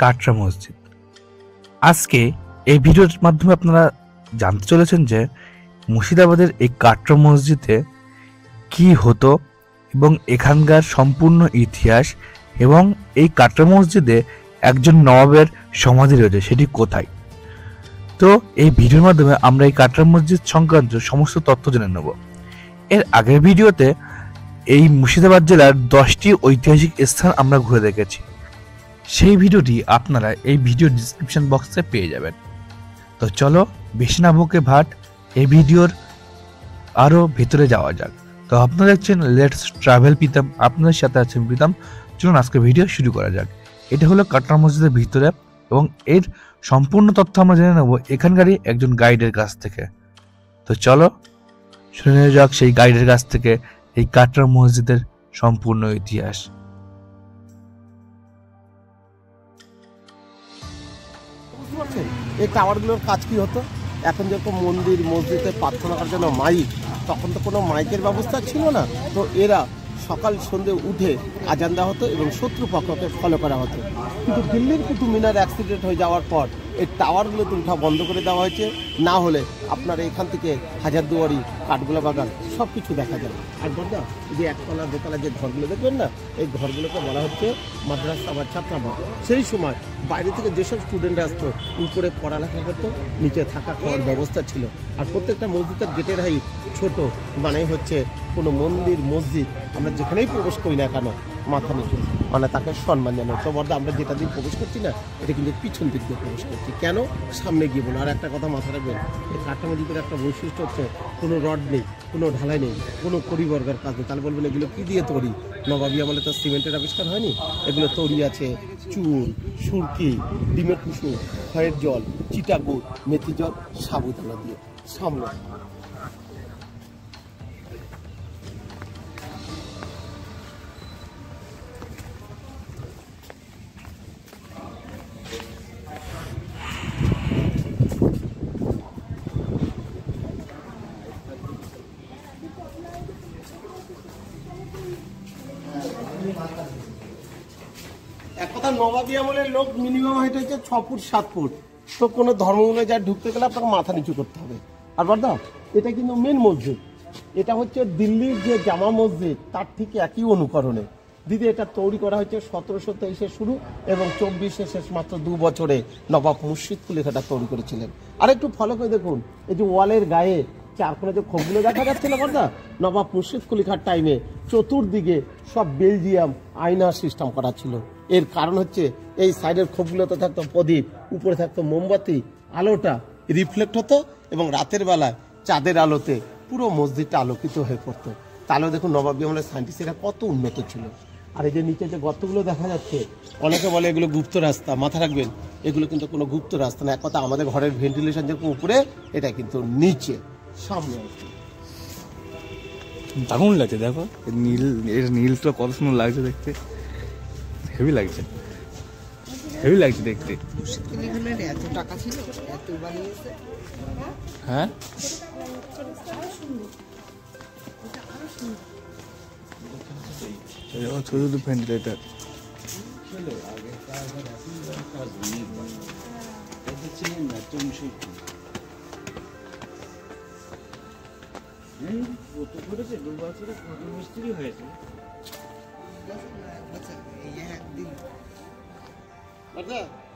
কাটরা মসজিদ। আজকে এই ভিডিওর মাধ্যমে আপনারা জানতে চলেছেন যে মুর্শিদাবাদের এই কাটরা মসজিদে কি হতো এবং এখানকার সম্পূর্ণ ইতিহাস, এবং এই কাটরা মসজিদে একজন নবাবের সমাধি রয়েছে, সেটি কোথায়। তো এই ভিডিওর মাধ্যমে আমরা এই কাটরা মসজিদ সংক্রান্ত সমস্ত তথ্য জেনে নেব। এর আগের ভিডিওতে এই মুর্শিদাবাদ জেলার 10টি ঐতিহাসিক স্থান আমরা ঘুরে দেখেছি, সেই ভিডিওটি আপনারা এই ভিডিও ডিসক্রিপশন বক্সে পেয়ে যাবেন। তো চলো বেশি না বকে ভাট, এই ভিডিওর আরও ভেতরে যাওয়া যাক। তো আপনারা দেখছেন লেটস ট্রাভেল প্রীতম, আপনাদের সাথে আছেন প্রীতম। চলুন আজকে ভিডিও শুরু করা যাক। এটা হলো কাটরা মসজিদের ভিতরে, এবং এর সম্পূর্ণ তথ্য আমরা জেনে নেব এখানকারই একজন গাইডের কাছ থেকে। তো চলো শুনে নেওয়া যাক সেই গাইডের কাছ থেকে এই কাটরা মসজিদের সম্পূর্ণ ইতিহাস। এই টাওয়ারগুলোর কাজ কি হতো? এখন যেরকম মন্দির মসজিদে প্রার্থনা করার জন্য মাইক, তখন তো কোনো মাইকের ব্যবস্থা ছিল না। তো এরা সকাল সন্ধ্যে উঠে আজান দেওয়া হতো এবং শত্রুপক্ষকে ফলো করা হতো। কিন্তু দিল্লির কুতুব মিনার অ্যাক্সিডেন্ট হয়ে যাওয়ার পর এই টাওয়ারগুলোতে উঠা বন্ধ করে দেওয়া হয়েছে। না হলে আপনার এখান থেকে হাজারদুয়ারি, কাঠগোলা বাগান সব কিছু দেখা যায়। আর দাদা, যে একতলা দোতলা যে ঘরগুলো দেখবেন না, এই ঘরগুলোকে বলা হচ্ছে মাদ্রাসা বা ছাত্রাবাস। সেই সময় বাইরে থেকে যেসব স্টুডেন্টরা আসতো, উপরে পড়ালেখা করতো, নিচে থাকা খাওয়ার ব্যবস্থা ছিল। আর প্রত্যেকটা মসজিদের গেটের হাইট ছোট, মানে হচ্ছে কোনো মন্দির মসজিদ আমরা যেখানেই প্রবেশ করি না কেন মাথা নিচু, মানে তাকে সম্মান জানাই। তো বর্দা আমরা যেটা দিয়ে প্রবেশ করছি না, এটা কিন্তু পিছন দিক দিয়ে প্রবেশ করছি, কেন সামনে গিয়ে বলো। আর একটা কথা মাথা রাখবেন, এই কাটরা মসজিদের একটা বৈশিষ্ট্য হচ্ছে কোনো রড নেই, কোনো ঢালাই নেই, কোনো করিবর্গের কাজ নেই। তাহলে বলবেন এগুলো কী দিয়ে তৈরি? নবাবী আমলে তো সিমেন্টের আবিষ্কার হয়নি। এগুলো তৈরি আছে চুন, সুরকি, ডিমের কুসুম, খয়ের জল, চিটাগুড়, মেথি জল, সাবুদানা দিয়ে। সামনে এক কথা, নবাবী আমলের লোক মিনিমাম হাইট হচ্ছে 6 ফুট 7 ফুট। তো কোনো ধর্মগুলো যা ঢুকতে গেলে আপনাকে মাথা নিচু করতে হবে। আর বর্দা, এটা কিন্তু মেন মসজিদ। এটা হচ্ছে দিল্লির যে জামা মসজিদ তার ঠিক একই অনুকরণে। দিদি, এটা তৈরি করা হয়েছে 1723-এ শুরু এবং 24-এ শেষ। মাত্র 2 বছরে নবাব মুর্শিদ কুলি খান তৈরি করেছিলেন। আর একটু ফলো করে দেখুন, এই যে ওয়ালের গায়ে চারকোণে যে খোপগুলো দেখা যাচ্ছে না বর্দা, নবাব মুর্শিদ কুলি খান টাইমে চতুর্দিকে সব বেলজিয়াম আয়না সিস্টেম করা ছিল। এর কারণ হচ্ছে এই সাইডের খোপগুলোতে থাকতো প্রদীপ, উপরে থাকতো মোমবাতি, আলোটা রিফ্লেক্ট হতো এবং রাতের বেলায় চাঁদের আলোতে পুরো মসজিদটা আলোকিত হয়ে পড়তো। তাহলে দেখুন নবাবী আমলের সায়েন্টিস্টরা কত উন্নত ছিল। আর এই যে নিচে যে গর্তগুলো দেখা যাচ্ছে, অনেকে বলে এগুলো গুপ্ত রাস্তা। মাথা রাখবেন, এগুলো কিন্তু কোনো গুপ্ত রাস্তা না। এক কথা, আমাদের ঘরের ভেন্টিলেশন যেরকম উপরে, এটা কিন্তু নিচে। সামনে দারুণ লাগছে, দেখো নীল, এর নীলটা কত সুন্দর লাগছে দেখতে, হেভি লাগছে, হেভি লাগছে দেখতে। এত টাকা ছিল, এত বানিয়েছে। হ্যাঁ, ছোট ছোট ভেন্টিলেটার।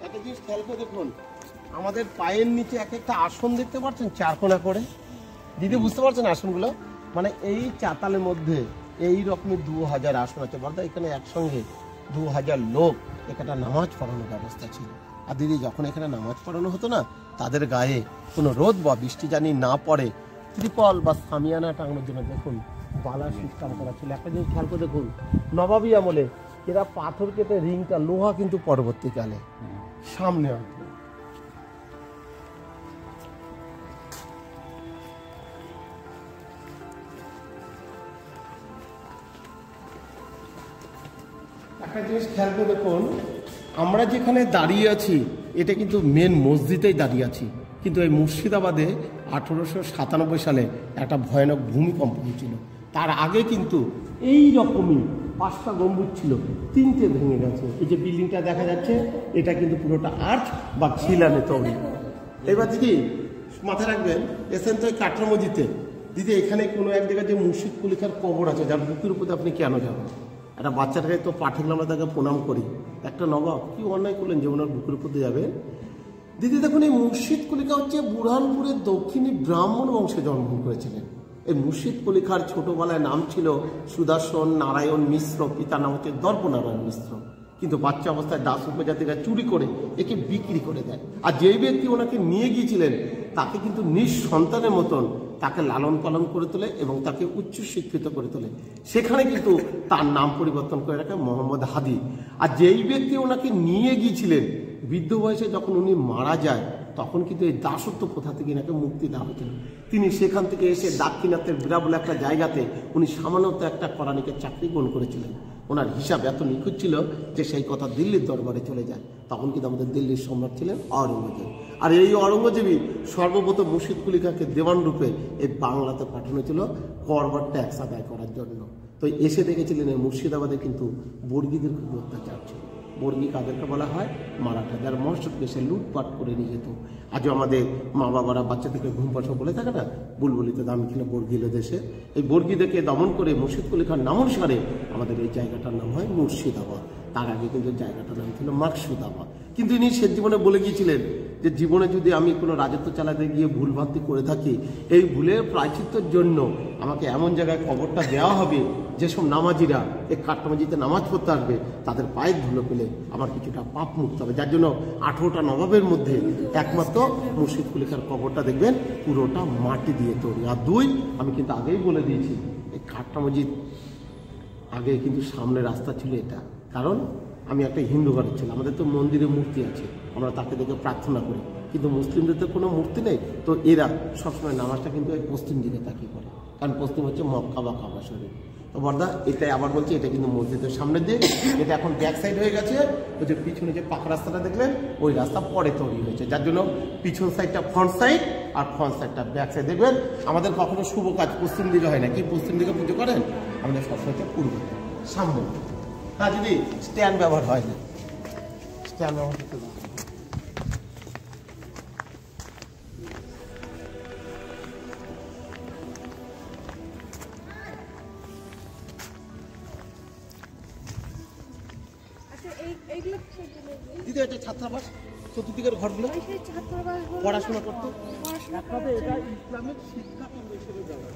একটা জিনিস খেয়াল করে দেখুন, আমাদের পায়ের নিচে এক একটা আসন দেখতে পাচ্ছেন, চারকোনা করে। দিদি, বুঝতে পারছেন আসনগুলো? মানে এই চাতালের মধ্যে এই রকমের 2000 আসন আছে বলতে। এখানে একসঙ্গে 2000 লোক এখানে নামাজ পড়ানোর ব্যবস্থা ছিল। আর দিদি, যখন এখানে নামাজ পড়ানো হতো না, তাদের গায়ে কোনো রোদ বা বৃষ্টি জানি না পড়ে, ত্রিপল বা সামিয়ানা টাঙানোর জন্য দেখুন বালা সিস্টেম করা ছিল। একটা জিনিস খেয়াল করে দেখুন, নবাবী আমলে এরা পাথর কেটে রিংটা লোহা কিন্তু পরবর্তীকালে সামনে আসবে। একটা জিনিস খেয়াল করে দেখুন, আমরা যেখানে দাঁড়িয়ে আছি এটা কিন্তু মেন মসজিদেই দাঁড়িয়ে আছি। কিন্তু এই মুর্শিদাবাদে 1897 সালে একটা ভয়ানক ভূমিকম্প হয়েছিল। তার আগে কিন্তু এই রকমই 5টা গম্বুজ ছিল, 3টে ভেঙে গেছে। এই যে বিল্ডিংটা দেখা যাচ্ছে এটা কিন্তু পুরোটা আর্চ বা খিলানে তৈরি। এবার দিদি মাথায় রাখবেন, এসেন তো কাটরা মসজিদে দিদি, এখানে কোনো এক জায়গায় যে মুর্শিদ কুলিখার কবর আছে, যার বুকের উপরে আপনি কেন যাবেন? একটা বাচ্চাটাকে তো পাঠালাম, আমরা তাকে প্রণাম করি। একটা নবাব কি অন্যায় করলেন যে ওনার বুকের উপর দিয়ে যাবে? দিদি দেখুন, এই মুর্শিদ কুলিখা হচ্ছে বুরহানপুরের দক্ষিণী ব্রাহ্মণ বংশে জন্মগ্রহণ করেছিলেন। এই মুর্শিদ কুলিখার ছোটবেলায় নাম ছিল সুদর্শন নারায়ণ মিশ্র, পিতার নাম হচ্ছে দর্পনারায়ণ মিশ্র। কিন্তু বাচ্চা অবস্থায় দাস উপজাতিরা চুরি করে একে বিক্রি করে দেয়। আর যেই ব্যক্তি ওনাকে নিয়ে গিয়েছিলেন তাকে কিন্তু নিঃসন্তানের মতন তাকে লালন পালন করে তোলে এবং তাকে উচ্চ শিক্ষিত করে তোলে। সেখানে কিন্তু তার নাম পরিবর্তন করে রাখে মোহাম্মদ হাদি। আর যেই ব্যক্তি ওনাকে নিয়ে গিয়েছিলেন, বৃদ্ধ বয়সে যখন উনি মারা যায় তখন কিন্তু এই দাসত্ব প্রথা থেকে এনাকে মুক্তি দেওয়া হয়েছিল। তিনি সেখান থেকে এসে দাক্ষিণাত্যের বিরাবল একটা জায়গাতে উনি সামান্যত একটা কোরআনিকের চাকরি গ্রহণ করেছিলেন। ওনার হিসাব এত নিখুঁত ছিল যে সেই কথা দিল্লির দরবারে চলে যায়। তখন কিন্তু আমাদের দিল্লির সম্রাট ছিলেন আওরঙ্গজেব। আর এই আওরঙ্গজেবই সর্বপ্রথম মুর্শিদ কুলিখাকে দেওয়ান রূপে এই বাংলাতে পাঠানো ছিল কর বা ট্যাক্স আদায় করার জন্য। তো এসে দেখেছিলেন এই মুর্শিদাবাদে কিন্তু বর্গীদের খুব অত্যাচার ছিল। বর্গী কাদেরকে বলা হয়? মারাঠা, যারা মহারাষ্ট্রকে সে লুটপাট করে নিয়ে যেত। আজও আমাদের মা বাবারা বাচ্চাদেরকে ঘুম পাশা বলে থাকে না, বুলবুলিতে দাম ছিল বর্গীলে দেশে। এই বর্গীদেরকে দমন করে মুর্শিদ কুলিখার নাম অনুসারে আমাদের এই জায়গাটার নাম হয় মুর্শিদাবাদ। তার আগে কিন্তু জায়গাটার নাম ছিল মাকসুদাবাদ। কিন্তু ইনি শেষ জীবনে বলে গিয়েছিলেন যে জীবনে যদি আমি কোনো রাজত্ব চালাতে গিয়ে ভুলভ্রান্তি করে থাকি, এই ভুলের প্রায়শ্চিত্তের জন্য আমাকে এমন জায়গায় কবরটা দেওয়া হবে যেসব নামাজিরা এই কাটরা মসজিদে নামাজ পড়তে আসবে তাদের পায়ের ধুলো পেলে আমার কিছুটা পাপ মুক্ত হবে। যার জন্য 18টা নবাবের মধ্যে একমাত্র মুর্শিদ কুলিখার কবরটা দেখবেন পুরোটা মাটি দিয়ে তৈরি। আর 2, আমি কিন্তু আগেই বলে দিয়েছি, এই কাটরা মসজিদ আগে কিন্তু সামনে রাস্তা ছিল এটা। কারণ আমি একটা হিন্দু ঘরের ছিল, আমাদের তো মন্দিরে মূর্তি আছে, আমরা তাকে দেখে প্রার্থনা করি। কিন্তু মুসলিমদের তো কোনো মূর্তি নেই, তো এরা সবসময় নামাজটা কিন্তু এই পশ্চিম দিকে তাকিয়ে করে, কারণ পশ্চিম হচ্ছে মক্কা বা কাবা শরীফ। তো বর্দা এটাই আবার বলছি, এটা কিন্তু মসজিদের সামনের দিক, এটা এখন ব্যাক সাইড হয়ে গেছে। ওই যে পিছনে যে পাকা রাস্তাটা দেখলেন ওই রাস্তা পরে তৈরি হয়েছে, যার জন্য পিছন সাইডটা ফ্রন্ট সাইড আর ফ্রন্ট সাইডটা ব্যাক সাইড। দেখবেন আমাদের কখনো শুভ কাজ পশ্চিম দিকে হয় না, কি পশ্চিম দিকে পুজো করেন? আমাদের সবসময় পূর্ব সামনে। তা যদি স্ট্যান্ড ব্যবহার হয় না, স্ট্যান্ড ব্যবহার করতে দাও। দিদি এটা ছাত্রাবাস, চতুর্দিকের ঘরগুলো পড়াশোনা করতো। এটা ইসলামের শিক্ষা কেন্দ্র হিসেবে দেওয়া।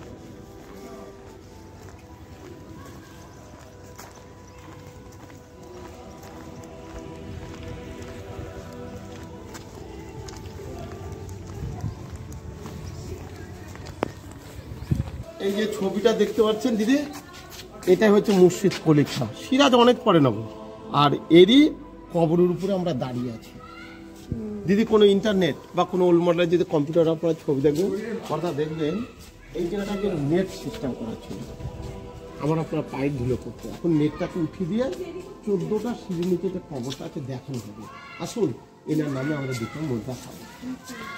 এই যে ছবিটা দেখতে পাচ্ছেন দিদি, এটাই হচ্ছে মুর্শিদ কুলিখা। সিরাজ অনেক পরে নেব, আর এরই কবরের উপরে আমরা দাঁড়িয়ে আছি। দিদি কোনো ইন্টারনেট বা কোনো ওল্ড মডেলের যদি কম্পিউটার আপনার ছবি দেখবেন, কথা দেখবেন এই জায়গাটাকে নেট সিস্টেম করা ছিল, আমার আপনার পায়ের ধুলো করতে। এখন নেটটাকে উঠিয়ে দিয়ে 14টা সিঁড়ি নিচে যে কবরটা আছে দেখানো হবে। আসুন এনার নামে আমরা দুটো মুদ্রা খাবো।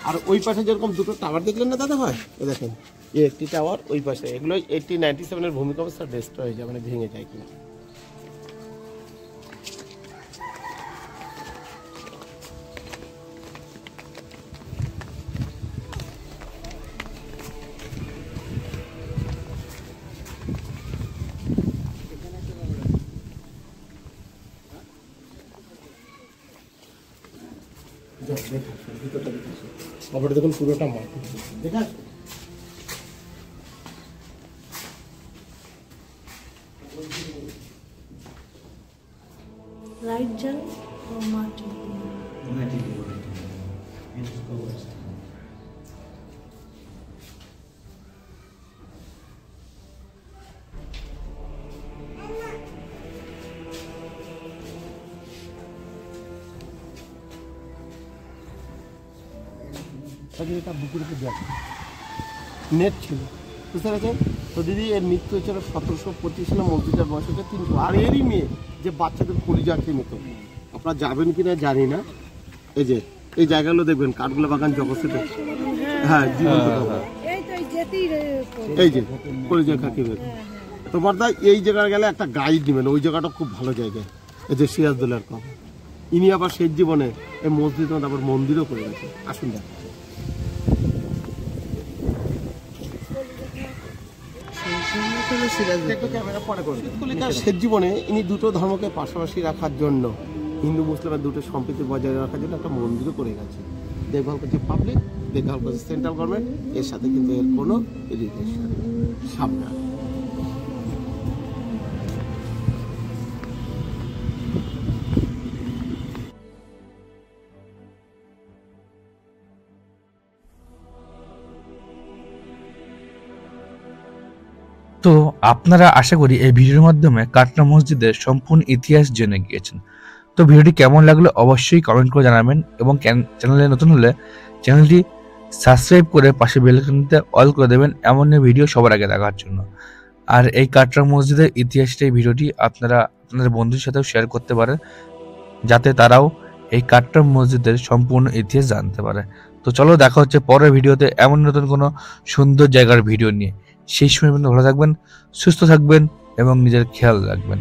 আর ওই পাশে যেরকম দুটো টাওয়ার দেখলেন না দাদা ভাই, ও দেখেন এই একটি টাওয়ার, ওই পাশে এগুলো 1897-এর ভূমিকম্প অবস্থা ডেস্ট্রয় হয়ে যায়, মানে ভেঙে যায় কিনা। খবরটা দেখুন পুরোটা মাটি, দেখা লাইট জ্বাল ও মাটি এটা বুকের উপর দেওয়া নেট ছিল, বুঝতে পেরেছেন? তো দিদি এর মৃত্যু হয়েছিল 1725 সালে, মসজিদের বয়স হচ্ছে 300। আর এরই মেয়ে যে বাচ্চাদের কলিজা খেয়ে নিত, আপনারা যাবেন কিনা জানি না, এই যে এই জায়গাগুলো দেখবেন কাঠগোলা বাগান জগৎ, হ্যাঁ জীবন্ত, এই যে কলিজা খাকি। তোমার দা এই জায়গায় গেলে একটা গাইড নেবেন, ওই জায়গাটা খুব ভালো জায়গা। এই যে সিরাজদৌল্লার কবর, ইনি আবার শেষ জীবনে এই মসজিদ মধ্যে আবার মন্দিরও করে গেছে। আসুন দেখ। শেষ জীবনে ইনি দুটো ধর্মকে পাশাপাশি রাখার জন্য, হিন্দু মুসলিমের দুটো সম্প্রীতি বজায় রাখার জন্য একটা মন্দিরও করে গেছে। দেখভাল করছে পাবলিক, দেখভাল করছে সেন্ট্রাল গভর্নমেন্ট, এর সাথে কিন্তু এর কোনো রিলেশন সাবধান। তো আপনারা আশা করি এই ভিডিওর মাধ্যমে কাটরা মসজিদের সম্পূর্ণ ইতিহাস জেনে গিয়েছেন। তো ভিডিওটি কেমন লাগলো অবশ্যই কমেন্ট করে জানাবেন, এবং চ্যানেলে নতুন হলে চ্যানেলটি সাবস্ক্রাইব করে পাশে বেল আইকনটিতে অল করে দেবেন এমন ভিডিও সবার আগে দেখার জন্য। আর এই কাটরা মসজিদের ইতিহাসটা এই ভিডিওটি আপনারা আপনাদের বন্ধুদের সাথেও শেয়ার করতে পারেন, যাতে তারাও এই কাটরা মসজিদের সম্পূর্ণ ইতিহাস জানতে পারে। তো চলো দেখা হচ্ছে পরের ভিডিওতে এমন নতুন কোনো সুন্দর জায়গার ভিডিও নিয়ে। সেই সময় পর্যন্ত ভালো থাকবেন, সুস্থ থাকবেন এবং নিজের খেয়াল রাখবেন।